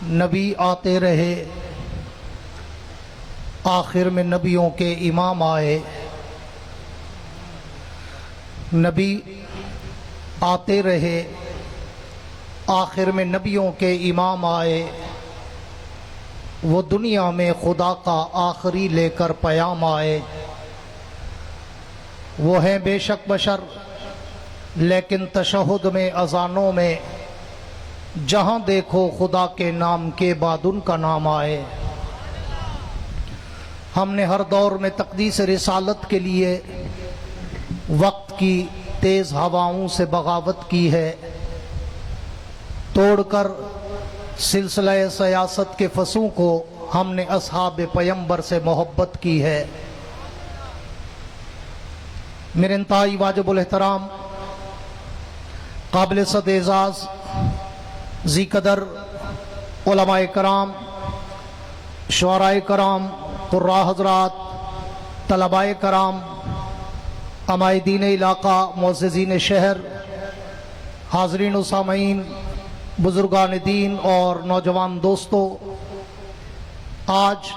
नबी आते रहे, आखिर में नबियों के इमाम आए। नबी आते रहे, आखिर में नबियों के इमाम आए। वो दुनिया में खुदा का आखिरी लेकर पयाम आए। वो हैं बेशक बशर, लेकिन तशहुद में अजानों में जहाँ देखो खुदा के नाम के बाद उनका नाम आए। हमने हर दौर में तक़दीस रिसालत के लिए वक्त की तेज़ हवाओं से बगावत की है, तोड़कर सिलसिला सियासत के फसूं को हमने असहाब पैगंबर से मोहब्बत की है। मेरे इंतहाई वाजिबुल एहतराम काबिल सद एजाज़ जी कदर उलमाए कराम, शुअराए कराम, कुर्रा हज़रात, तलबाए कराम, अमायदीन इलाका, मुअज़्ज़िज़ीन शहर, हाज़रीन व सामईन, बुजुर्गान दीन और नौजवान दोस्तों, आज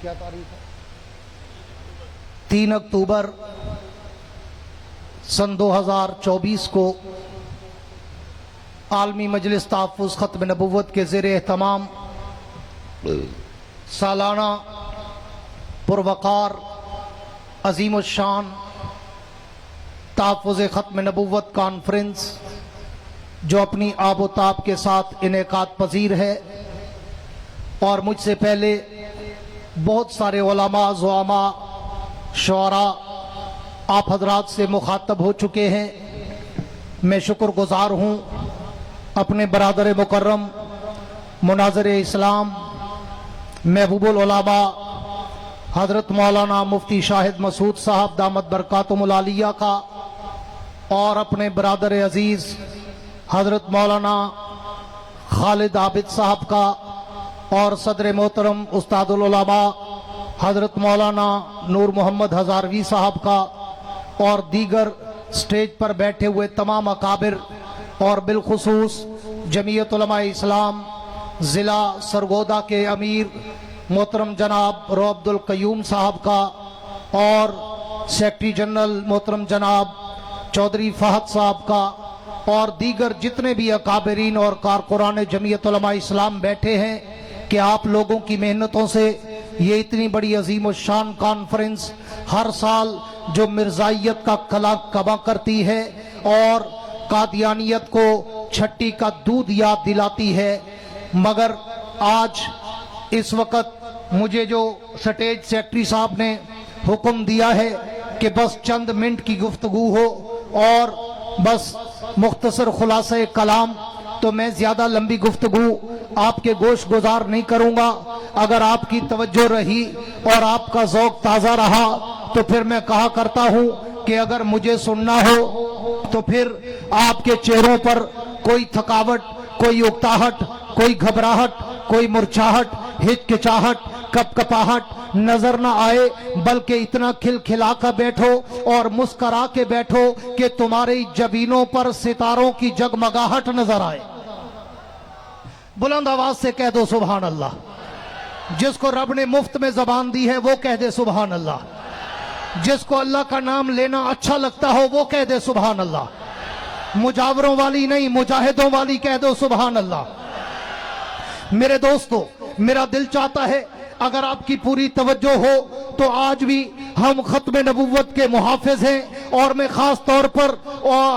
क्या तारीख है? 3 अक्टूबर सन 2024 को आलमी मजलिस तहफ़्फ़ुज़ ख़त्म नबुव्वत के ज़ेर एहतमाम सालाना पुरवकार अज़ीमुश्शान तहफ़्फ़ुज़ ख़त्म नबुव्वत कॉन्फ्रेंस, जो अपनी आबो ताब के साथ इनेकाद पजीर है, और मुझसे पहले बहुत सारे उलमा, ज़ुआमा, शुअरा आप हजरात से मुखातब हो चुके हैं। मैं शुक्रगुजार हूँ अपने बरादर मुकर्रम मुनाज़िर इस्लाम महबूबुल उलमा हज़रत मौलाना मुफ्ती शाहिद मसूद साहब दामत बरकातुहुल आलिया का, और अपने बरादर अजीज़ हज़रत मौलाना खालिद आबिद साहब का, और सदर मोहतरम उस्तादुल उलमा हज़रत मौलाना नूर मोहम्मद हज़ारवी साहब का, और दीगर स्टेज पर बैठे हुए तमाम अकाबिर, और बिलखुसूस जमीयत उलमा इस्लाम ज़िला सरगोदा के अमीर मोहतरम जनाब रो अब्दुल क़य्यूम साहब का, और सेक्रेटरी जनरल मोहतरम जनाब चौधरी फहद साहब का, और दीगर जितने भी अकाबरीन और कारकुरान जमीयत उलमा इस्लाम बैठे हैं, कि आप लोगों की मेहनतों से ये इतनी बड़ी अजीम और शान कॉन्फ्रेंस हर साल जो मिर्जाइयत का कला कमा करती है और कादियानियत को छट्टी का दूध याद दिलाती है, मगर आज इस वक्त मुझे जो स्टेज सेक्रेटरी साहब ने हुक्म दिया है कि बस चंद मिनट की गुफ्तगू हो और बस मुख्तसर खुलासे कलाम, तो मैं ज्यादा लंबी गुफ्तगू आपके गोश गुजार नहीं करूंगा। अगर आपकी तवज्जो रही और आपका ज़ौक़ ताज़ा रहा तो फिर मैं कहा करता हूं कि अगर मुझे सुनना हो तो फिर आपके चेहरों पर कोई थकावट, कोई उकताहट, कोई घबराहट, कोई मुरझाहट, हिचकिचाहट, कपकपाहट नजर ना आए, बल्कि इतना खिलखिला कर बैठो और मुस्करा के बैठो कि तुम्हारी जबीनों पर सितारों की जगमगाहट नजर आए। बुलंद आवाज से कह दो सुभान अल्लाह। जिसको रब ने मुफ्त में जबान दी है वो कह दे सुभान अल्लाह। जिसको अल्लाह का नाम लेना अच्छा लगता हो वो कह दे सुभान अल्लाह। मुजावरों वाली नहीं, मुजाहिदों वाली कह दो सुभान अल्लाह। मेरे दोस्तों, मेरा दिल चाहता है अगर आपकी पूरी तवज्जो हो तो आज भी हम खत्म नबुव्वत के मुहाफिज हैं, और मैं खास तौर पर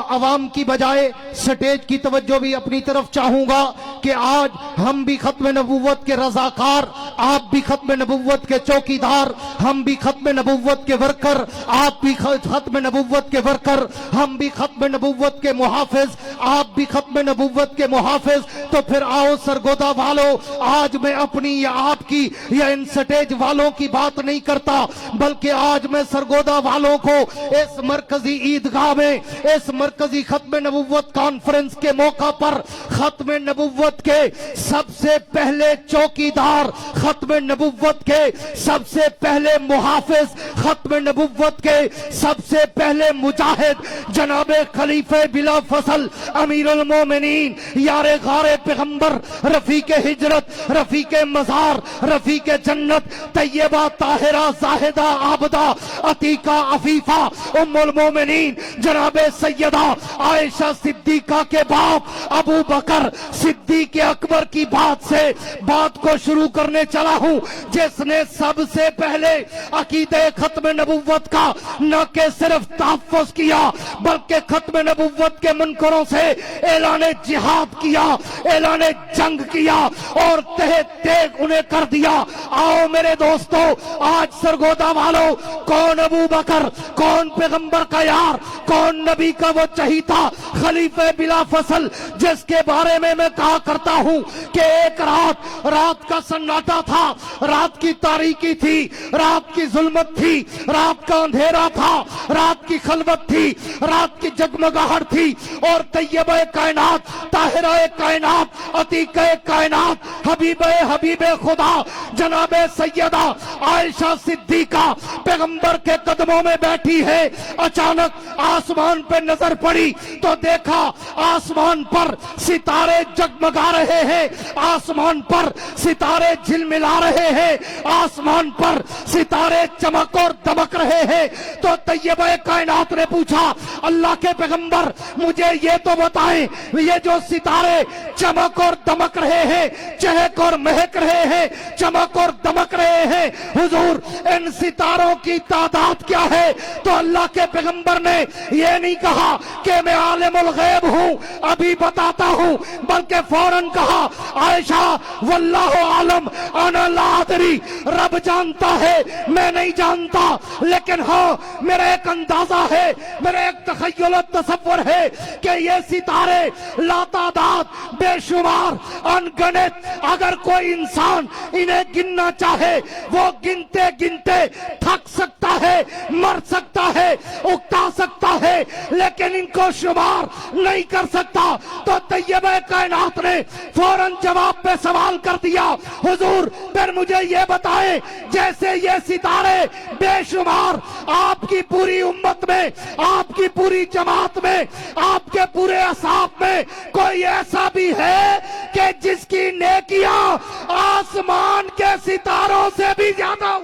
अवाम की बजाय स्टेज की तवज्जो भी अपनी तरफ चाहूंगा कि आज हम भी खत्म नबुव्वत के रजाकार, आप भी खत्म नबुव्वत के चौकीदार, हम भी खत्म नबुव्वत के वर्कर, आप भी खत्म नबुव्वत के वर्कर, हम भी खत्म नबुव्वत के मुहाफिज, आप भी खत्म नबुव्वत के मुहाफिज। तो फिर आओ सरगोदा वालों, आज मैं अपनी या आपकी या इन स्टेज वालों की बात नहीं करता, बल्कि आज मैं सरगोदा वालों को इस मरकजी ईदगाह में इस मरकजी खत्म नबुव्वत कॉन्फ्रेंस के मौका पर खत्म नबुव्वत के सबसे पहले चौकीदार, खत्म नबुव्वत के सबसे पहले मुहाफिज, खत्म नबुव्वत के सबसे पहले मुजाहिद जनाबे खलीफे बिला फसल अमीरुल मोमिनीन यारे गारे पैगंबर रफीके हिजरत, रफीके मजार, रफीके जन्नत, तैयबा ताहिरा जाहिदा आबदा अतीका अफीफा उम्मुल मोमिनीन जनाबे सैयदा आयशा सिद्दीका के बाप अबू बकर सिद्दीक अकबर की बात से बात को शुरू करने चला हूं, जिसने सबसे पहले अकीदे खत्म नबुव्वत का न के सिर्फ तहफ़्फ़ुज़ किया बल्कि खत्म नबुव्वत के मुनकरों से ऐलान जिहाद किया, ऐलान जंग किया और तहे तेग उन्हें कर दिया। आओ मेरे दोस्तों, आज सरगोदा वालों, कौन अबू बकर, कौन पैगंबर का यार, कौन नबी का वो चहीता खलीफे बिला फसल जिसके बारे में मैं कहा करता हूं कि एक रात का सन्नाटा था, रात की तारीकी थी, रात की जुल्मत थी, रात का अंधेरा था, रात की खलवत थी, रात की जगमगाहट थी और तैयबे कायनात, ताहिराए कायनात, अतीके कायनात, हबीबे खुदा जनाबे सैयदा आयशा सिद्दीका पैगंबर के कदमों में बैठी है। अचानक आसमान पे नजर पड़ी तो देखा आसमान पर सितारे जगमगा रहे हैं, आसमान पर सितारे झिलमिला रहे हैं, आसमान पर सितारे चमक और दमक रहे हैं। तो तैयबे कायनात ने पूछा, अल्लाह के पैगंबर मुझे ये तो बताएं, ये जो सितारे चमक और दमक रहे हैं, चहक और महक रहे हैं, चमक और दमक रहे हैं, हुजूर इन सितारों की तादाद क्या है? तो अल्लाह के पैगंबर ने ये नहीं कहा कि मैं आलिमुल गैब हूं अभी बताता हूं, बल्कि फौरन कहा, आयशा वल्लाहु आलम अना ला अदरी, रब जानता है मैं नहीं जानता, लेकिन हाँ मेरा एक अंदाजा है, मेरा एक तखय्युल तसव्वुर है कि ये सितारे लातादाद बेशुमार अनगिनत, अगर कोई इंसान इन्हें गिनना चाहे वो गिनते गिनते थक सकता है, मर सकता है, उकता सकता है, लेकिन इनको शुमार नहीं कर सकता। तो तैयबे कायनात ने फौरन जवाब पे सवाल कर दिया, हुजूर फिर मुझे ये बताएं, जैसे ये सितारे बेशुमार आपकी पूरी उम्मत में, आपकी पूरी जमात में, आपके पूरे असाब में कोई ऐसा भी है कि जिसकी नेकियां आसमान के सितारों से भी ज्यादा हो?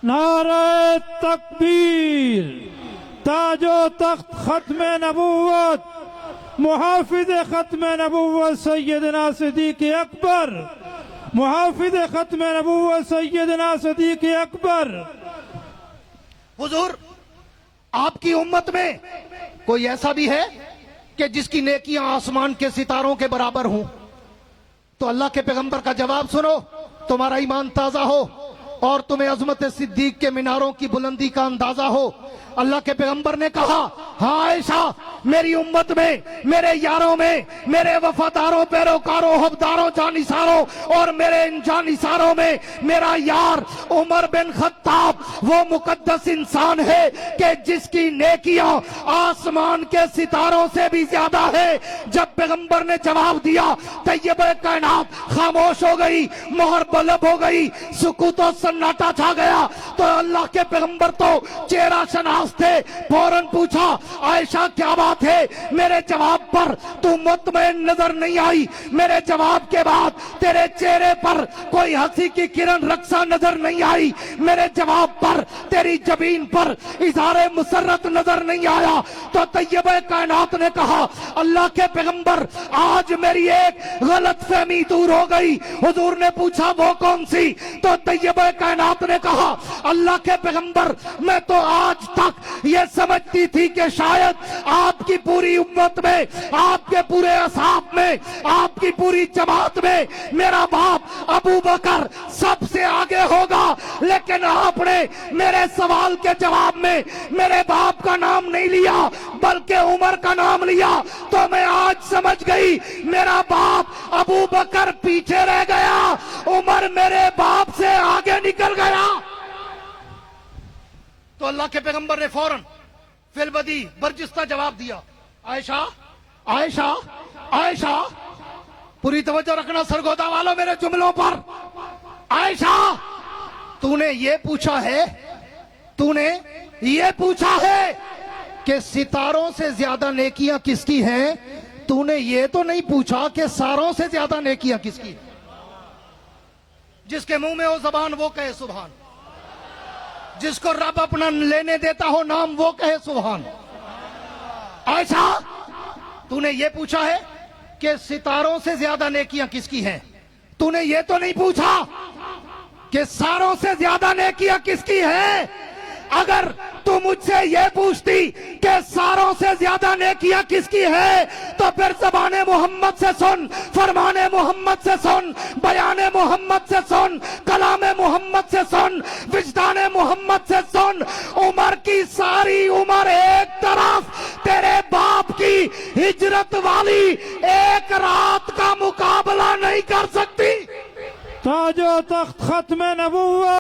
नारे तकबीर, ताजो तख्त खत्म नबूवत, मुहाफिज खत्म नबूवत सैयदना सिद्दीक अकबर, मुहाफिज खत्म नबूवत सैयदना सिद्दीक अकबर। हुजूर आपकी उम्मत में कोई ऐसा भी है कि जिसकी नेकियां आसमान के सितारों के बराबर हों? तो अल्लाह के पैगंबर का जवाब सुनो, तुम्हारा ईमान ताजा हो और तुम्हें अजमत सिद्दीक के मीनारों की बुलंदी का अंदाजा हो। अल्लाह के पैगंबर ने कहा, हाँ आयशा, मेरी उम्मत में, मेरे यारों में, मेरे वफादारों, पैरोकारों, हवदारों, जानिसारों और मेरे इन जानिसारों में मेरा यार उमर बिन खत्ताब वो मुकद्दस इंसान है कि जिसकी नेकियां आसमान के सितारों से भी ज्यादा है। जब पैगंबर ने जवाब दिया, तैयबे कायनात खामोश हो गई, मोहर बलब हो गई, सुकूत और सन्नाटा छा गया। तो अल्लाह के पैगंबर तो चेहरा शनास थे, फौरन पूछा, आयशा क्या बात है? मेरे जवाब पर तू मुतमईन नजर नहीं आई, मेरे जवाब के बाद तेरे चेहरे पर कोई हंसी की किरण रक्षा नजर नहीं आई, मेरे जवाब पर तेरी जबीन पर इज़हारे मुसर्रत नजर नहीं आया। तो तैयबे कायनात ने कहा, अल्लाह के पैगंबर आज मेरी एक गलत फहमी दूर हो गई। हुजूर ने पूछा, वो कौन सी? तो तैयबे कायनात ने कहा, अल्लाह के पैगंबर मैं तो आज तक ये समझती थी कि शायद आपकी पूरी उम्मत में, आपके पूरे असाब में, आपकी पूरी जमात में मेरा बाप अबू बकर सबसे आगे होगा, लेकिन आपने मेरे सवाल के जवाब में मेरे बाप का नाम नहीं लिया बल्कि उमर का नाम लिया। तो मैं आज समझ गई मेरा बाप अबू बकर पीछे रह गया, उमर मेरे बाप से आगे निकल गया। तो अल्लाह के पैगंबर ने फौरन फिलबदी बर्जिस्ता जवाब दिया, आयशा आयशा आयशा, पूरी तवज्जो रखना सरगोदा वालों मेरे जुमलों पर। आयशा, तूने ये पूछा है, तूने ये पूछा है कि सितारों से ज्यादा नेकियां किसकी हैं? तूने ये तो नहीं पूछा कि सारों से ज्यादा नेकियां किसकी हैं? जिसके मुंह में हो जबान वो कहे सुभान, जिसको रब अपना लेने देता हो नाम वो कहे सुभान। आयशा, तूने ये पूछा है कि सितारों से ज्यादा नेकियां किसकी हैं? तूने ये तो नहीं पूछा कि सारों से ज्यादा नेकियां किसकी हैं? अगर तू मुझसे ये पूछती कि सारों से ज्यादा नेकियां किसकी है, तो फिर ज़बाने मोहम्मद से सुन, फरमाने मोहम्मद से सुन, बयाने मोहम्मद से सुन, कलामे मोहम्मद से सुन, विजदाने मोहम्मद से सुन। उमर की सारी उम्र एक तरफ, तेरे बाप की हिजरत वाली एक रात का मुकाबला नहीं कर सकती। ताजो तख्त खत्म नबूवत